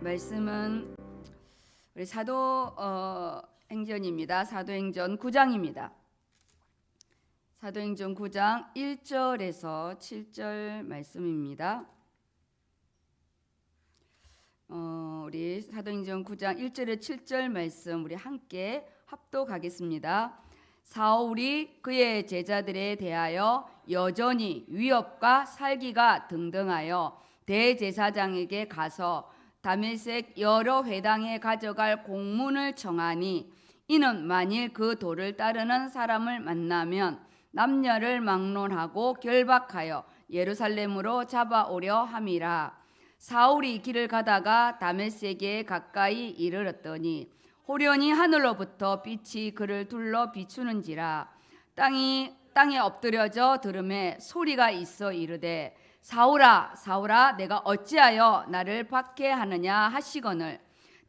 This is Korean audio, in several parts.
말씀은 우리 행전입니다. 사도행전 9장입니다. 사도행전 9장 1절에서 7절 말씀입니다. 우리 사도행전 9장 1절에 7절 말씀 우리 함께 합독하겠습니다. 사울이 그의 제자들에 대하여 여전히 위협과 살기가 등등하여 대제사장에게 가서 다메섹 여러 회당에 가져갈 공문을 청하니 이는 만일 그 도를 따르는 사람을 만나면 남녀를 막론하고 결박하여 예루살렘으로 잡아오려 함이라. 사울이 길을 가다가 다메섹에 가까이 이르렀더니 호련히 하늘로부터 빛이 그를 둘러 비추는지라. 땅에 엎드려져 들음에 소리가 있어 이르되 사울아 사울아 내가 어찌하여 나를 박해하느냐 하시거늘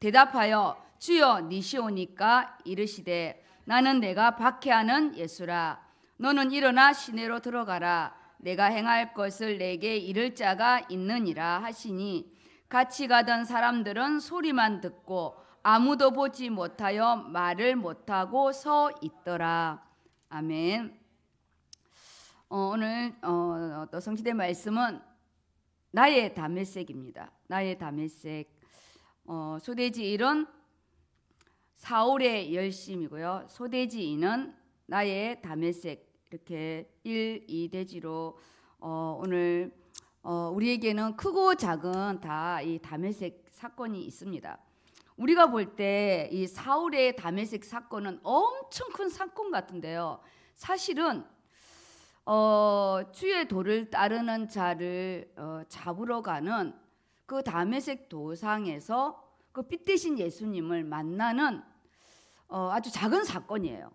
대답하여 주여 니시오니까 이르시되 나는 내가 박해하는 예수라. 너는 일어나 시내로 들어가라. 내가 행할 것을 내게 이를 자가 있느니라 하시니 같이 가던 사람들은 소리만 듣고 아무도 보지 못하여 말을 못하고 서 있더라. 아멘. 오늘 또 성취된 말씀은 나의 다메섹입니다. 나의 다메섹. 소대지일은 사울의 열심이고요. 소대지인은 나의 다메섹. 이렇게 1, 2대지로 오늘 우리에게는 크고 작은 다 이 다메섹 사건이 있습니다. 우리가 볼 때 이 사울의 다메섹 사건은 엄청 큰 사건 같은데요. 사실은 주의 도를 따르는 자를 잡으러 가는 그 다메섹 도상에서 그 빛 대신 예수님을 만나는 아주 작은 사건이에요.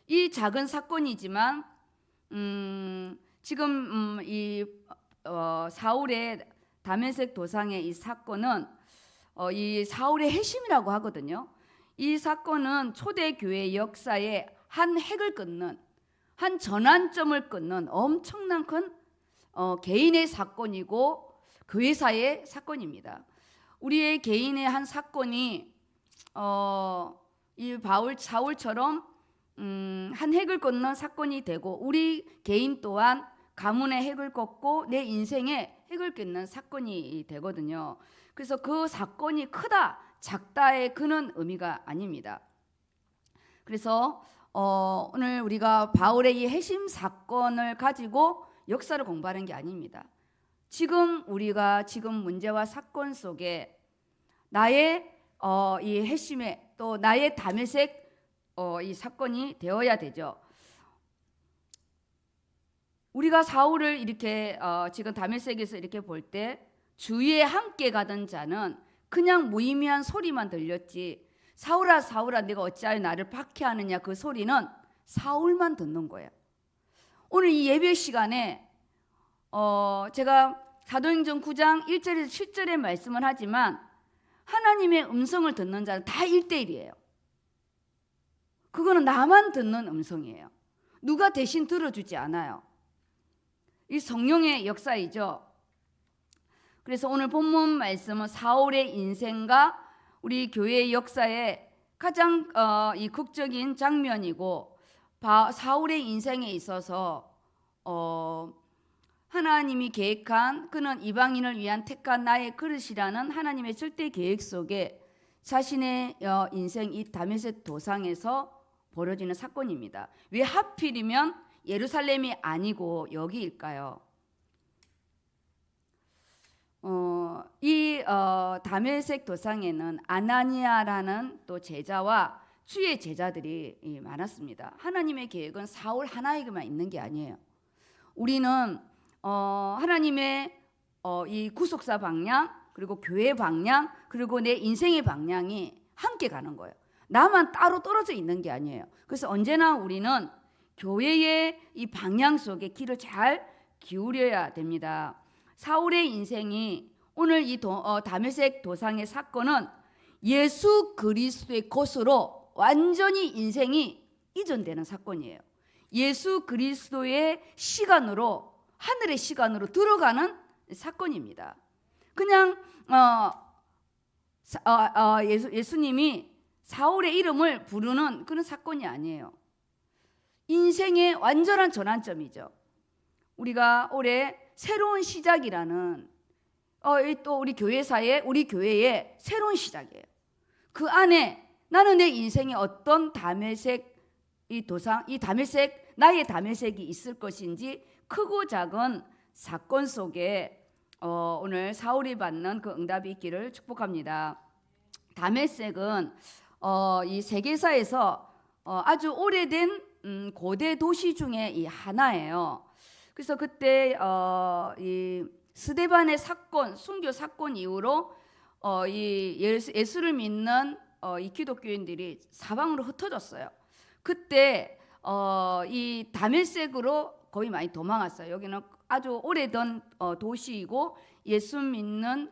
이 작은 사건이지만 지금 이 사울의 다메섹 도상의 이 사건은 이 사울의 핵심이라고 하거든요. 이 사건은 초대교회 역사의 한 획을 끊는 한 전환점을 끊는 엄청난 큰 개인의 사건이고 교회사의 사건입니다. 우리의 개인의 한 사건이 이 사울처럼 한 획을 끊는 사건이 되고 우리 개인 또한 가문의 획을 걷고 내 인생의 획을 끊는 사건이 되거든요. 그래서 그 사건이 크다 작다의 그는 의미가 아닙니다. 그래서 오늘 우리가 바울의 이 핵심 사건을 가지고 역사를 공부하는 게 아닙니다. 지금 우리가 지금 문제와 사건 속에 나의 이 핵심에 또 나의 다메섹 이 사건이 되어야 되죠. 우리가 사울을 이렇게 지금 다메섹에서 이렇게 볼 때 주위에 함께 가던 자는 그냥 무의미한 소리만 들렸지 사울아 사울아 네가 어찌하여 나를 박해하느냐 그 소리는 사울만 듣는 거예요. 오늘 이 예배 시간에 제가 사도행전 9장 1절에서 7절의 말씀을 하지만 하나님의 음성을 듣는 자는 다 1대1이에요. 그거는 나만 듣는 음성이에요. 누가 대신 들어주지 않아요. 이 성령의 역사이죠. 그래서 오늘 본문 말씀은 사울의 인생과 우리 교회의 역사의 가장 이 극적인 장면이고 사울의 인생에 있어서 하나님이 계획한 그는 이방인을 위한 택한 나의 그릇이라는 하나님의 절대 계획 속에 자신의 인생 이 다메섹 도상에서 벌어지는 사건입니다. 왜 하필이면 예루살렘이 아니고 여기일까요? 이 다메섹 도상에는 아나니아라는 또 제자와 주의 제자들이 많았습니다. 하나님의 계획은 사울 하나에게만 있는 게 아니에요. 우리는 하나님의 이 구속사 방향 그리고 교회 방향 그리고 내 인생의 방향이 함께 가는 거예요. 나만 따로 떨어져 있는 게 아니에요. 그래서 언제나 우리는 교회의 이 방향 속에 귀를 잘 기울여야 됩니다. 사울의 인생이 오늘 이 다메섹 도상의 사건은 예수 그리스도의 것으로 완전히 인생이 이전되는 사건이에요. 예수 그리스도의 시간으로 하늘의 시간으로 들어가는 사건입니다. 그냥 예수님이 사울의 이름을 부르는 그런 사건이 아니에요. 인생의 완전한 전환점이죠. 우리가 올해 새로운 시작이라는 또 우리 교회사에 우리 교회의 새로운 시작이에요. 그 안에 나는 내 인생에 어떤 다메섹 이 도상, 이 다메섹, 나의 다메섹이 있을 것인지 크고 작은 사건 속에 오늘 사울이 받는 그 응답이 있기를 축복합니다. 다메섹은 이 세계사에서 아주 오래된 고대 도시 중에 이 하나예요. 그래서 그때 이 스데반의 사건, 순교 사건 이후로 이 예수를 믿는 이 기독교인들이 사방으로 흩어졌어요. 그때 이 다메섹으로 거의 많이 도망왔어요. 여기는 아주 오래된 도시이고 예수 믿는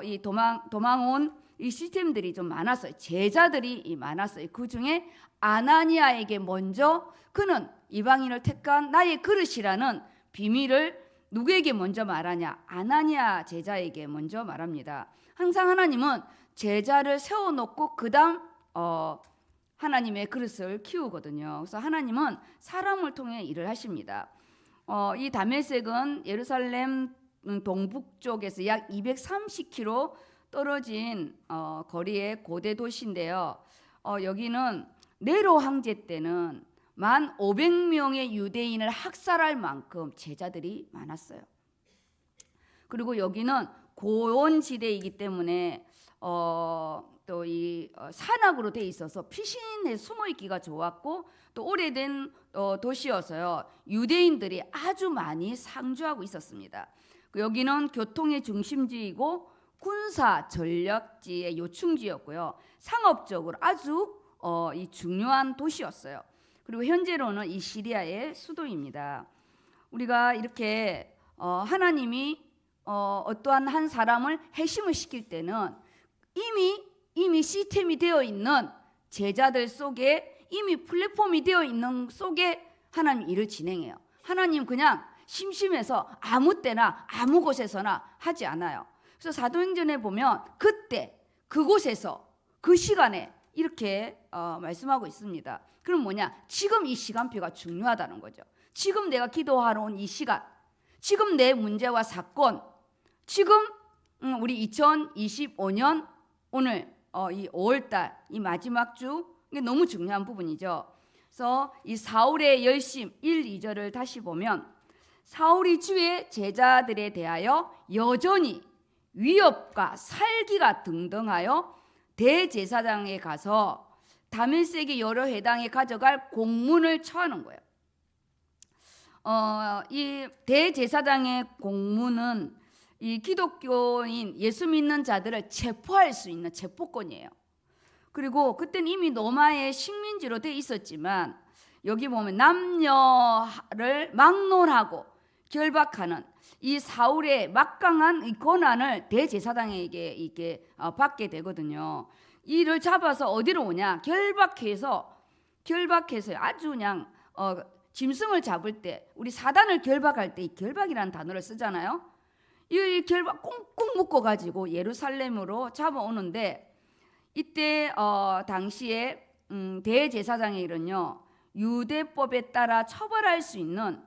이 도망온 이 시스템들이 좀 많았어요. 제자들이 많았어요. 그 중에 아나니아에게 먼저 그는 이방인을 택한 나의 그릇이라는 비밀을 누구에게 먼저 말하냐? 아나니아 제자에게 먼저 말합니다. 항상 하나님은 제자를 세워놓고 그 다음 하나님의 그릇을 키우거든요. 그래서 하나님은 사람을 통해 일을 하십니다. 이 다메섹은 예루살렘 동북쪽에서 약 230km 떨어진 거리의 고대 도시인데요. 여기는 네로 황제 때는 1,500명의 유대인을 학살할 만큼 제자들이 많았어요. 그리고 여기는 고원지대이기 때문에 또 이 산악으로 돼 있어서 피신에 숨어 있기가 좋았고 또 오래된 도시여서요. 유대인들이 아주 많이 상주하고 있었습니다. 여기는 교통의 중심지이고 군사 전략지의 요충지였고요. 상업적으로 아주 이 중요한 도시였어요. 그리고 현재로는 이 시리아의 수도입니다. 우리가 이렇게 하나님이 어떠한 한 사람을 회심을 시킬 때는 이미 시스템이 되어 있는 제자들 속에 이미 플랫폼이 되어 있는 속에 하나님 일을 진행해요. 하나님 그냥 심심해서 아무 때나 아무 곳에서나 하지 않아요. 그래서 사도행전에 보면 그때 그곳에서 그 시간에 이렇게 말씀하고 있습니다. 그럼 뭐냐? 지금 이 시간표가 중요하다는 거죠. 지금 내가 기도하러 온 이 시간, 지금 내 문제와 사건, 지금 우리 2025년 오늘 이 5월달 이 마지막 주 이게 너무 중요한 부분이죠. 그래서 이 사울의 열심 1, 2절을 다시 보면 사울이 주의 제자들에 대하여 여전히 위협과 살기가 등등하여 대제사장에 가서 다메섹의 여러 회당에 가져갈 공문을 처하는 거예요. 이 대제사장의 공문은 이 기독교인 예수 믿는 자들을 체포할 수 있는 체포권이에요. 그리고 그때는 이미 로마의 식민지로 돼 있었지만 여기 보면 남녀를 막론하고 결박하는 이 사울의 막강한 이 권한을 대제사장에게 이렇게 받게 되거든요. 이를 잡아서 어디로 오냐? 결박해서 아주 그냥 짐승을 잡을 때 우리 사단을 결박할 때 이 결박이라는 단어를 쓰잖아요. 이 결박 꽁꽁 묶어 가지고 예루살렘으로 잡아오는데 이때 당시에 대제사장의 일은요 유대법에 따라 처벌할 수 있는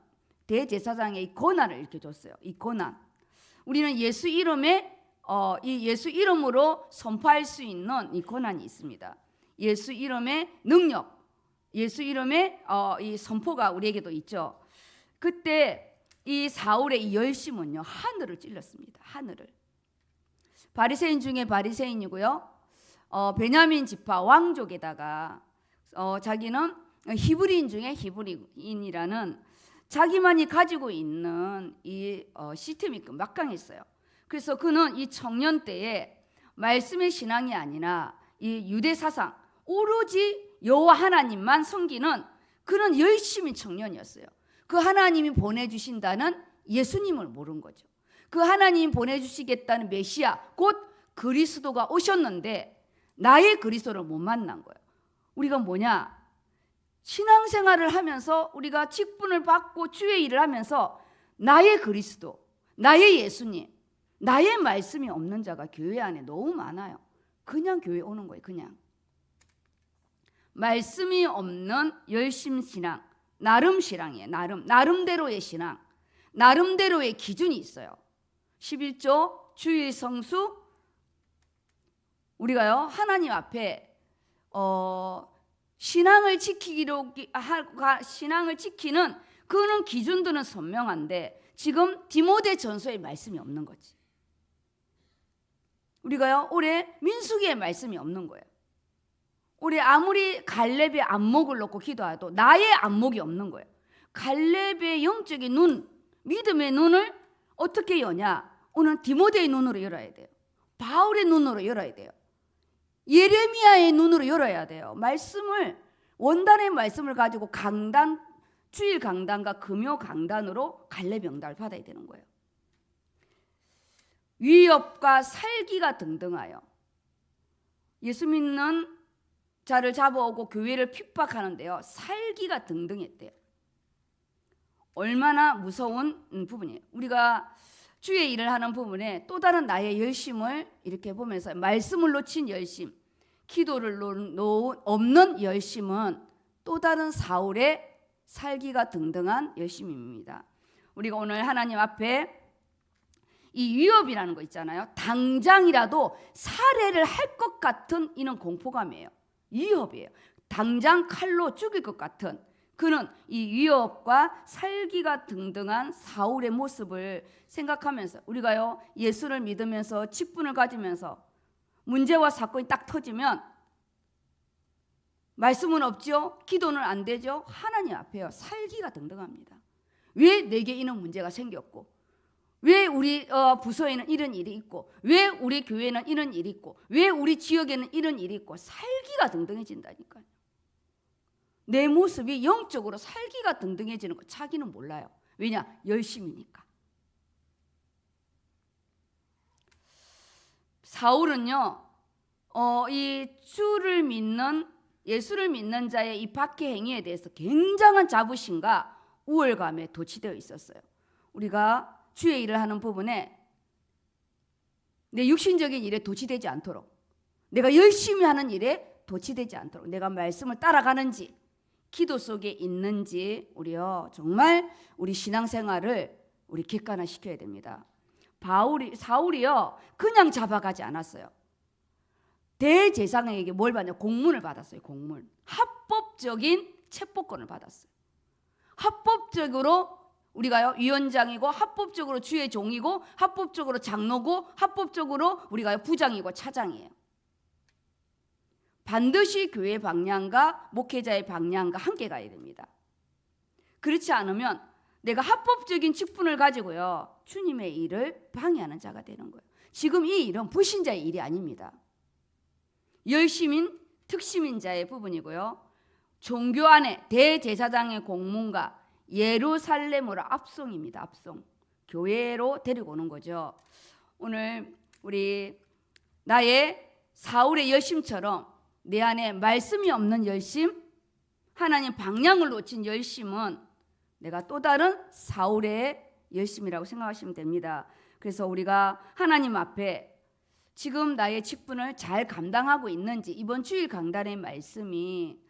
대제사장의 권한을 이렇게 줬어요. 이 권한. 우리는 예수 이름에 이 예수 이름으로 선포할 수 있는 이 권한이 있습니다. 예수 이름의 능력, 예수 이름의 이 선포가 우리에게도 있죠. 그때 이 사울의 이 열심은요 하늘을 찔렀습니다. 하늘을. 바리새인 중에 바리새인이고요. 베냐민 지파 왕족에다가 자기는 히브리인 중에 히브리인이라는 자기만이 가지고 있는 이 시스템이 막강했어요. 그래서 그는 이 청년 때에 말씀의 신앙이 아니라 이 유대 사상 오로지 여호와 하나님만 섬기는 그런 열심히 청년이었어요. 그 하나님이 보내주신다는 예수님을 모른 거죠. 그 하나님이 보내주시겠다는 메시아 곧 그리스도가 오셨는데 나의 그리스도를 못 만난 거예요. 우리가 뭐냐? 신앙생활을 하면서 우리가 직분을 받고 주의 일을 하면서 나의 그리스도, 나의 예수님, 나의 말씀이 없는 자가 교회 안에 너무 많아요. 그냥 교회 오는 거예요. 그냥 말씀이 없는 열심 신앙, 나름 신앙이에요. 나름대로의 신앙, 나름대로의 기준이 있어요. 11조 주일 성수, 우리가요 하나님 앞에 신앙을 지키는 그런 기준들은 선명한데 지금 디모데 전서에 말씀이 없는 거지. 우리가요 올해 민수기에 말씀이 없는 거예요. 우리 아무리 갈렙의 안목을 놓고 기도해도 나의 안목이 없는 거예요. 갈렙의 영적인 눈, 믿음의 눈을 어떻게 여냐? 오늘 디모데의 눈으로 열어야 돼요. 바울의 눈으로 열어야 돼요. 예레미야의 눈으로 열어야 돼요. 말씀을, 원단의 말씀을 가지고 강단, 주일 강단과 금요 강단으로 갈렙 영달을 받아야 되는 거예요. 위협과 살기가 등등하여 예수 믿는 자를 잡아오고 교회를 핍박하는데요, 살기가 등등했대요. 얼마나 무서운 부분이에요. 우리가 주의 일을 하는 부분에 또 다른 나의 열심을 이렇게 보면서 말씀을 놓친 열심, 기도를 없는 열심은 또 다른 사울의 살기가 등등한 열심입니다. 우리가 오늘 하나님 앞에 이 위협이라는 거 있잖아요. 당장이라도 살해를 할 것 같은 이는 공포감이에요. 위협이에요. 당장 칼로 죽일 것 같은 그는 이 위협과 살기가 등등한 사울의 모습을 생각하면서 우리가요 예수를 믿으면서 직분을 가지면서 문제와 사건이 딱 터지면 말씀은 없죠. 기도는 안 되죠. 하나님 앞에요 살기가 등등합니다. 왜 내게 이런 문제가 생겼고, 왜 우리 부서에는 이런 일이 있고, 왜 우리 교회는 이런 일이 있고, 왜 우리 지역에는 이런 일이 있고, 살기가 등등해진다니까요. 내 모습이 영적으로 살기가 등등해지는 거 자기는 몰라요. 왜냐? 열심이니까. 사울은요 이 주를 믿는, 예수를 믿는 자의 이 박해 행위에 대해서 굉장한 자부심과 우월감에 도취되어 있었어요. 우리가 주의 일을 하는 부분에 내 육신적인 일에 도취되지 않도록, 내가 열심히 하는 일에 도취되지 않도록, 내가 말씀을 따라가는지 기도 속에 있는지 우리요 정말 우리 신앙생활을 우리 객관화시켜야 됩니다. 사울이요 그냥 잡아가지 않았어요. 대제사장에게 뭘 받냐? 공문을 받았어요. 공문. 합법적인 체포권을 받았어요. 합법적으로 우리가요 위원장이고, 합법적으로 주의 종이고, 합법적으로 장로고, 합법적으로 우리가요 부장이고 차장이에요. 반드시 교회 방향과 목회자의 방향과 함께 가야 됩니다. 그렇지 않으면 내가 합법적인 직분을 가지고요 주님의 일을 방해하는 자가 되는 거예요. 지금 이 일은 불신자의 일이 아닙니다. 열심인 특심인자의 부분이고요. 종교 안에 대제사장의 공문과 예루살렘으로 압송입니다. 압송. 교회로 데리고 오는 거죠. 오늘 우리 나의 사울의 열심처럼 내 안에 말씀이 없는 열심, 하나님 방향을 놓친 열심은 내가 또 다른 사울의 열심이라고 생각하시면 됩니다. 그래서 우리가 하나님 앞에 지금 나의 직분을 잘 감당하고 있는지, 이번 주일 강단의 말씀이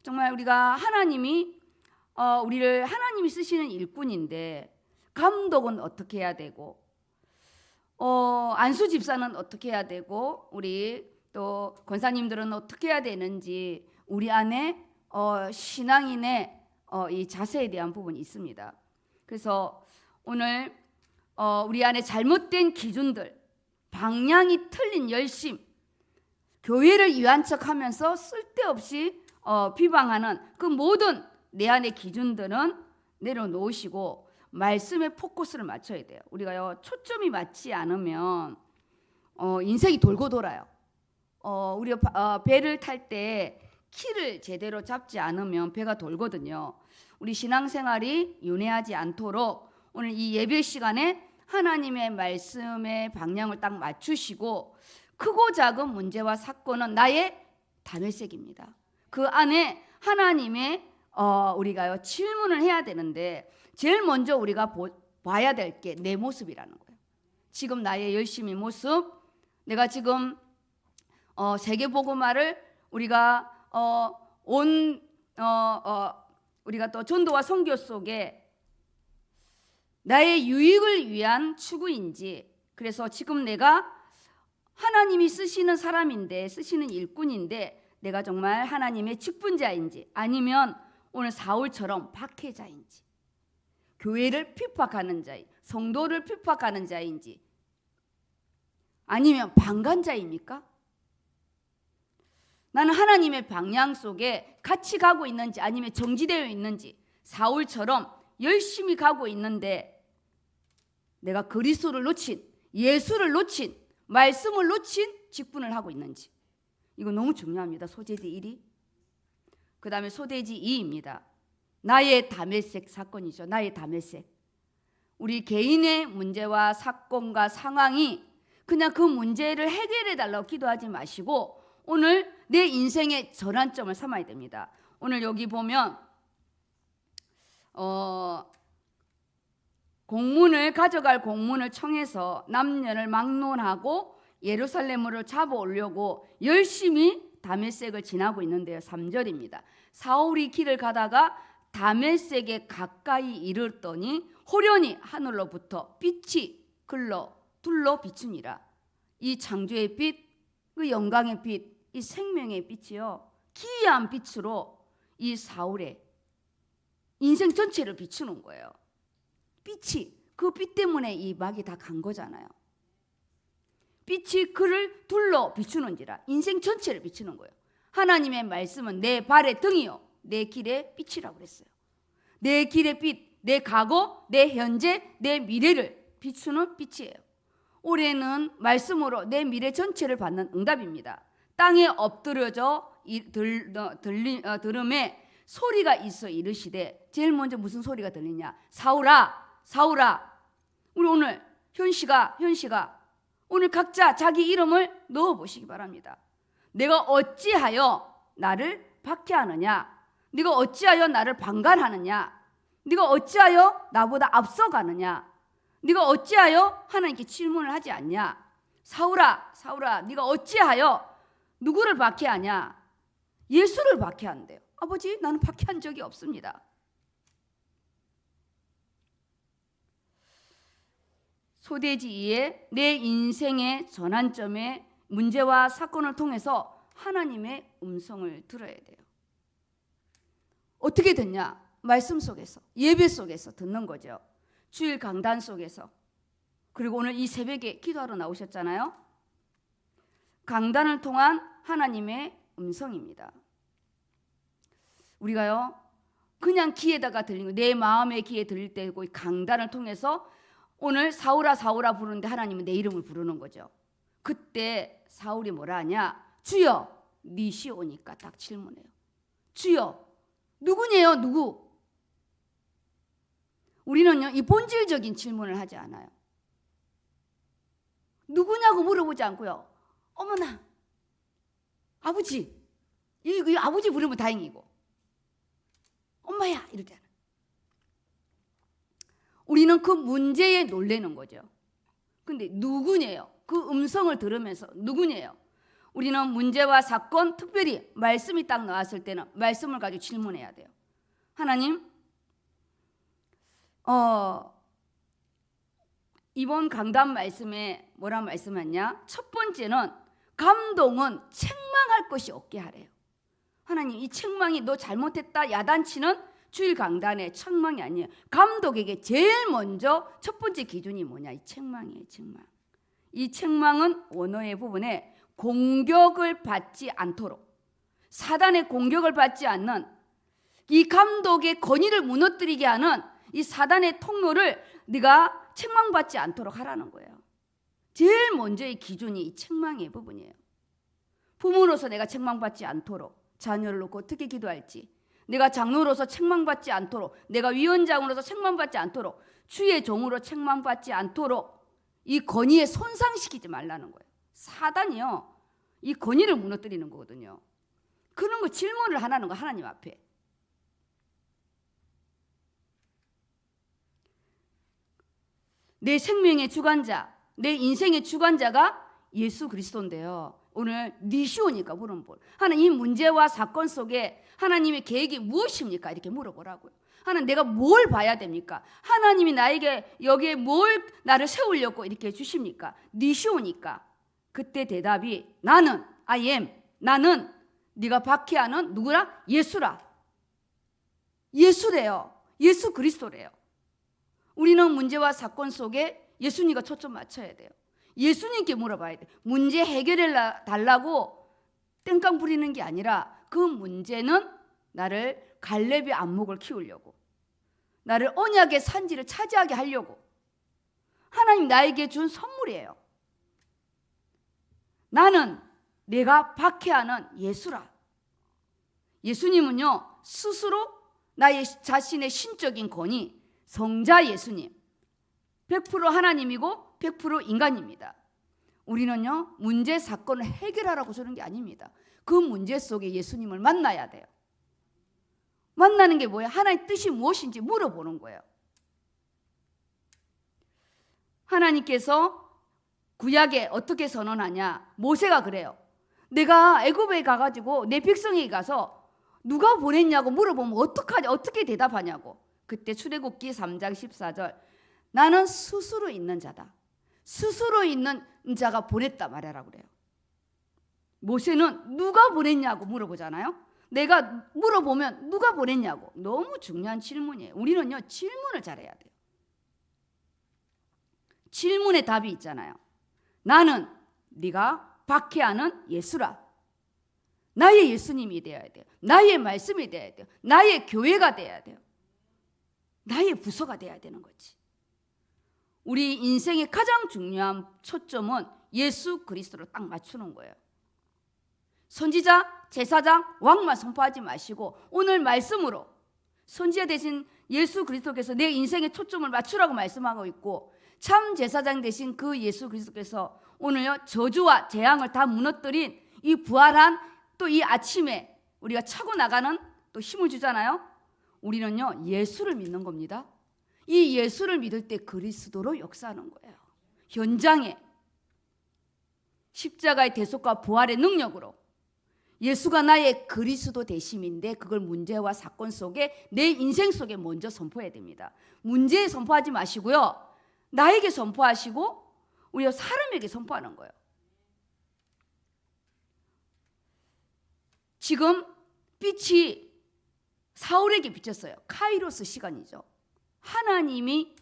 정말 우리가 하나님이 하나님이 쓰시는 일꾼인데 감독은 어떻게 해야 되고, 안수 집사는 어떻게 해야 되고, 우리 또 권사님들은 어떻게 해야 되는지 우리 안에 신앙인의 이 자세에 대한 부분이 있습니다. 그래서 오늘 우리 안에 잘못된 기준들, 방향이 틀린 열심, 교회를 위한 척하면서 쓸데없이 비방하는 그 모든 내 안의 기준들은 내려놓으시고 말씀에 포커스를 맞춰야 돼요. 우리가요 초점이 맞지 않으면 인생이 돌고 돌아요. 우리가 배를 탈 때 키를 제대로 잡지 않으면 배가 돌거든요. 우리 신앙생활이 윤회하지 않도록 오늘 이 예배 시간에 하나님의 말씀의 방향을 딱 맞추시고, 크고 작은 문제와 사건은 나의 다멸색입니다. 그 안에 하나님의 우리가요 질문을 해야 되는데, 제일 먼저 우리가 봐야 될 게 내 모습이라는 거예요. 지금 나의 열심의 모습, 내가 지금 세계복음화를 우리가 우리가 또 전도와 선교 속에 나의 유익을 위한 추구인지, 그래서 지금 내가 하나님이 쓰시는 사람인데, 쓰시는 일꾼인데 내가 정말 하나님의 직분자인지, 아니면 오늘 사울처럼 박해자인지, 교회를 핍박하는 자인, 성도를 핍박하는 자인지, 아니면 방관자입니까? 나는 하나님의 방향 속에 같이 가고 있는지, 아니면 정지되어 있는지, 사울처럼 열심히 가고 있는데 내가 그리스도를 놓친, 예수를 놓친, 말씀을 놓친 직분을 하고 있는지, 이거 너무 중요합니다. 소재지 1이. 그 다음에 소재지 2입니다. 나의 다메섹 사건이죠. 나의 다메섹. 우리 개인의 문제와 사건과 상황이 그냥 그 문제를 해결해 달라고 기도하지 마시고 오늘 내 인생의 전환점을 삼아야 됩니다. 오늘 여기 보면 가져갈 공문을 청해서 남녀를 막론하고 예루살렘으로 잡아오려고 열심히 다메섹을 지나고 있는데요. 3절입니다. 사울이 길을 가다가 다메섹에 가까이 이르렀더니 호련히 하늘로부터 빛이 둘러 비춥니다. 이 창조의 빛, 그 영광의 빛, 이 생명의 빛이요, 기이한 빛으로 이 사울의 인생 전체를 비추는 거예요. 빛이, 그 빛 때문에 이 막이 다 간 거잖아요. 빛이 그를 둘러 비추는지라, 인생 전체를 비추는 거예요. 하나님의 말씀은 내 발의 등이요 내 길의 빛이라고 그랬어요. 내 길의 빛, 내 과거, 내 현재, 내 미래를 비추는 빛이에요. 올해는 말씀으로 내 미래 전체를 받는 응답입니다. 땅에 엎드려져 들음에 소리가 있어 이르시되, 제일 먼저 무슨 소리가 들리냐? 사울아, 사울아. 우리 오늘 현씨가 오늘 각자 자기 이름을 넣어보시기 바랍니다. 내가 어찌하여 나를 박해하느냐? 네가 어찌하여 나를 방관하느냐? 네가 어찌하여 나보다 앞서가느냐? 네가 어찌하여 하나님께 질문을 하지 않냐? 사울아, 사울아, 네가 어찌하여 누구를 박해하냐? 예수를 박해한대요. 아버지, 나는 박해한 적이 없습니다. 소대지 2에 내 인생의 전환점의 문제와 사건을 통해서 하나님의 음성을 들어야 돼요. 어떻게 듣냐? 말씀 속에서, 예배 속에서 듣는 거죠. 주일 강단 속에서. 그리고 오늘 이 새벽에 기도하러 나오셨잖아요. 강단을 통한 하나님의 음성입니다. 우리가요, 그냥 귀에다가 들리는, 내 마음의 귀에 들릴 때고, 강단을 통해서 오늘 사울아 사울아 부르는데 하나님은 내 이름을 부르는 거죠. 그때 사울이 뭐라 하냐? 주여, 네 시오니까 딱 질문해요. 주여, 누구냐요? 누구? 우리는요, 이 본질적인 질문을 하지 않아요. 누구냐고 물어보지 않고요, 어머나, 아버지, 이 아버지 부르면 다행이고, 엄마야 이러잖아. 우리는 그 문제에 놀라는 거죠. 근데 누구냐요? 그 음성을 들으면서 누구냐요? 우리는 문제와 사건, 특별히 말씀이 딱 나왔을 때는 말씀을 가지고 질문해야 돼요. 하나님, 이번 강단 말씀에 뭐라 말씀하냐? 첫 번째는 감동은 책망할 것이 없게 하래요. 하나님, 이 책망이 너 잘못했다 야단치는 주일 강단의 책망이 아니에요. 감독에게 제일 먼저 첫 번째 기준이 뭐냐? 이 책망이에요. 책망. 이 책망은 원어의 부분에 공격을 받지 않도록, 사단의 공격을 받지 않는, 이 감독의 권위를 무너뜨리게 하는 이 사단의 통로를 네가 책망받지 않도록 하라는 거예요. 제일 먼저의 기준이 이 책망의 부분이에요. 부모로서 내가 책망받지 않도록, 자녀를 놓고 어떻게 기도할지, 내가 장로로서 책망받지 않도록, 내가 위원장으로서 책망받지 않도록, 주의 종으로 책망받지 않도록 이 권위에 손상시키지 말라는 거예요. 사단이요, 이 권위를 무너뜨리는 거거든요. 그런 거 질문을 하라는 거, 하나님 앞에. 내 생명의 주관자, 내 인생의 주관자가 예수 그리스도인데요. 오늘 니시오니까 물어볼. 하나님 이 문제와 사건 속에 하나님의 계획이 무엇입니까? 이렇게 물어보라고요. 하나님 내가 뭘 봐야 됩니까? 하나님이 나에게 여기에 뭘 나를 세우려고 이렇게 주십니까? 니시오니까. 그때 대답이 나는 I am 나는 네가 박해하는 누구라? 예수라. 예수래요. 예수 그리스도래요. 우리는 문제와 사건 속에 예수님과 초점 맞춰야 돼요. 예수님께 물어봐야 돼요. 문제 해결해 달라고 땡깡 부리는 게 아니라 그 문제는 나를 갈렙의 안목을 키우려고, 나를 언약의 산지를 차지하게 하려고 하나님 나에게 준 선물이에요. 나는 내가 박해하는 예수라. 예수님은요 스스로 나의 자신의 신적인 권위, 성자 예수님 100% 하나님이고 100% 인간입니다. 우리는요 문제 사건을 해결하라고 주는 게 아닙니다. 그 문제 속에 예수님을 만나야 돼요. 만나는 게 뭐예요? 하나님의 뜻이 무엇인지 물어보는 거예요. 하나님께서 구약에 어떻게 선언하냐? 모세가 그래요. 내가 애굽에 가가지고 내 백성에게 가서 누가 보냈냐고 물어보면 어떡하냐? 어떻게 대답하냐고. 그때 출애굽기 3장 14절 나는 스스로 있는 자다. 스스로 있는 자가 보냈다 말하라 그래요. 모세는 누가 보냈냐고 물어보잖아요. 내가 물어보면 누가 보냈냐고. 너무 중요한 질문이에요. 우리는요 질문을 잘해야 돼요. 질문에 답이 있잖아요. 나는 네가 박해하는 예수라. 나의 예수님이 되어야 돼요. 나의 말씀이 되어야 돼요. 나의 교회가 되어야 돼요. 나의 부서가 되어야 되는 거지. 우리 인생의 가장 중요한 초점은 예수 그리스도로 딱 맞추는 거예요. 선지자, 제사장, 왕만 선포하지 마시고 오늘 말씀으로 선지자 대신 예수 그리스도께서 내 인생의 초점을 맞추라고 말씀하고 있고, 참 제사장 대신 그 예수 그리스도께서 오늘요 저주와 재앙을 다 무너뜨린 이 부활한 또 이 아침에 우리가 차고 나가는 또 힘을 주잖아요. 우리는요 예수를 믿는 겁니다. 이 예수를 믿을 때 그리스도로 역사하는 거예요. 현장에 십자가의 대속과 부활의 능력으로 예수가 나의 그리스도 되심인데, 그걸 문제와 사건 속에 내 인생 속에 먼저 선포해야 됩니다. 문제에 선포하지 마시고요 나에게 선포하시고 우리가 사람에게 선포하는 거예요. 지금 빛이 사울에게 비쳤어요. 카이로스 시간이죠. 하나님이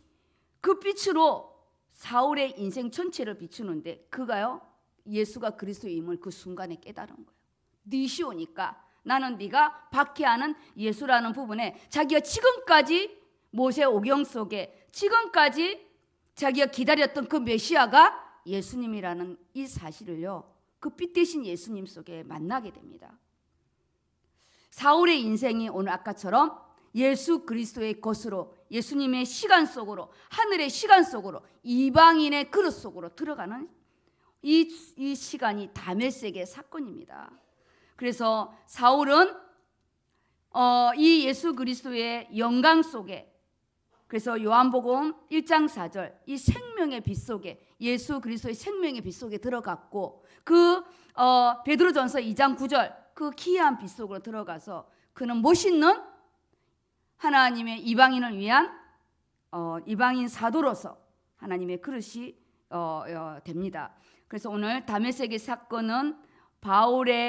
그 빛으로 사울의 인생 전체를 비추는데 그가요 예수가 그리스도임을 그 순간에 깨달은 거예요. 니시오니까 나는 네가 박해하는 예수라는 부분에 자기가 지금까지 모세 오경 속에 지금까지 자기가 기다렸던 그 메시아가 예수님이라는 이 사실을요 그 빛 대신 예수님 속에 만나게 됩니다. 사울의 인생이 오늘 아까처럼 예수 그리스도의 것으로, 예수님의 시간 속으로, 하늘의 시간 속으로, 이방인의 그릇 속으로 들어가는 이 시간이 다메섹의 사건입니다. 그래서 사울은 이 예수 그리스도의 영광 속에, 그래서 요한복음 1장 4절 이 생명의 빛 속에, 예수 그리스도의 생명의 빛 속에 들어갔고, 그 베드로전서 2장 9절 그 기이한 빛 속으로 들어가서 그는 멋있는 하나님의 이방인을 위한 이방인 사도로서 하나님의 그릇이 됩니다. 그래서 오늘 다메섹의 사건은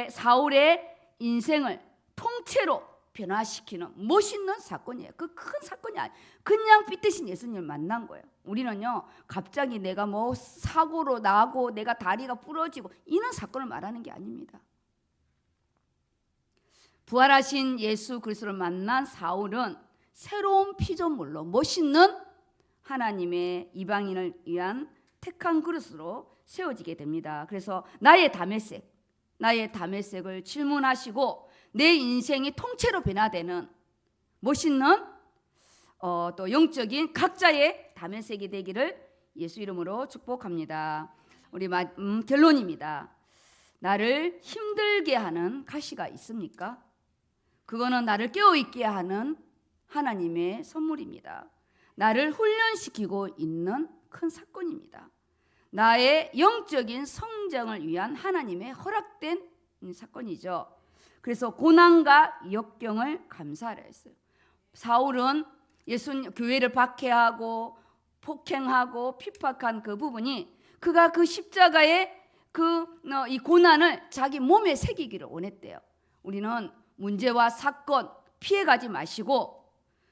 사울의 인생을 통째로 변화시키는 멋있는 사건이에요. 그 큰 사건이 아니에요. 그냥 빛 대신 예수님을 만난 거예요. 우리는요 갑자기 내가 뭐 사고로 나고 내가 다리가 부러지고 이런 사건을 말하는 게 아닙니다. 부활하신 예수 그리스도를 만난 사울은 새로운 피조물로 멋있는 하나님의 이방인을 위한 택한 그릇으로 세워지게 됩니다. 그래서 나의 다메섹을 질문하시고 내 인생이 통째로 변화되는 멋있는 또 영적인 각자의 다메섹이 되기를 예수 이름으로 축복합니다. 우리 결론입니다. 나를 힘들게 하는 가시가 있습니까? 그거는 나를 깨어있게 하는 하나님의 선물입니다. 나를 훈련시키고 있는 큰 사건입니다. 나의 영적인 성장을 위한 하나님의 허락된 사건이죠. 그래서 고난과 역경을 감수하라 했어요. 사울은 예수님 교회를 박해하고 폭행하고 핍박한 그 부분이 그가 그 십자가의 이 고난을 자기 몸에 새기기를 원했대요. 우리는 문제와 사건 피해가지 마시고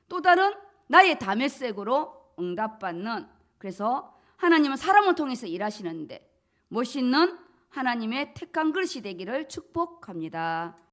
또 다른 나의 다메섹으로 응답받는, 그래서 하나님은 사람을 통해서 일하시는데 멋있는 하나님의 택한 그릇이 되기를 축복합니다.